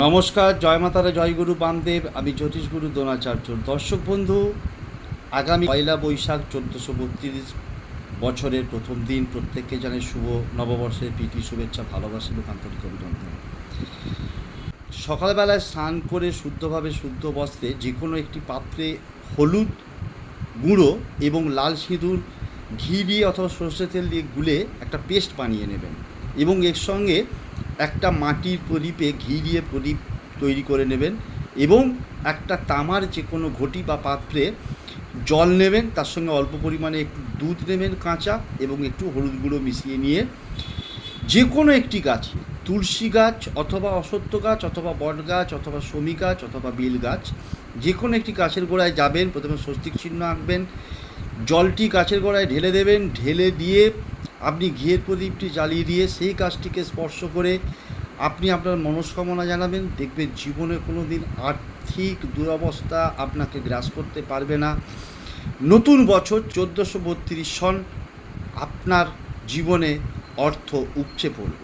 নমস্কার, জয় মাতারা, জয় গুরু বামদেব। আমি জ্যোতিষগুরু দ্রোণাচার্য। দর্শক বন্ধু, আগামী পয়লা বৈশাখ 1432 বছরের প্রথম দিন। প্রত্যেককে জানাই শুভ নববর্ষের প্রীতি শুভেচ্ছা, ভালোবাসা এবং আন্তরিক অভিনন্দন। সকালবেলায় স্নান করে শুদ্ধভাবে শুদ্ধ বস্ত্রে যে কোনো একটি পাত্রে হলুদ গুঁড়ো এবং লাল সিঁদুর ঘি দিয়ে অথবা সর্ষে তেল দিয়ে গুলে একটা পেস্ট বানিয়ে নেবেন এবং এর সঙ্গে একটা মাটির প্রদীপে ঘি দিয়ে প্রদীপ তৈরি করে নেবেন এবং একটা তামার যে কোনো ঘটি বা পাত্রে জল নেবেন, তার সঙ্গে অল্প পরিমাণে একটু দুধ নেবেন কাঁচা এবং একটু হলুদ গুঁড়ো মিশিয়ে নিয়ে যে কোনো একটি গাছ, তুলসী গাছ অথবা অশ্বত্থ গাছ অথবা বট গাছ অথবা শমী গাছ অথবা বেল গাছ, যে কোনো একটি গাছের গোড়ায় যাবেন, প্রথমে স্বস্তিক চিহ্ন আঁকবেন, জলটি গাছের গোড়ায় ঢেলে দেবেন, ঢেলে দিয়ে আপনি ঘিয়ের প্রদীপটি জ্বালিয়ে দিয়ে সেই গাছটিকে স্পর্শ করে আপনি আপনার মনস্কামনা জানাবেন। দেখবেন জীবনে কোনো দিন আর্থিক দুরবস্থা আপনাকে গ্রাস করতে পারবে না। নতুন বছর 1432 সন আপনার জীবনে অর্থ উপচে পড়বে।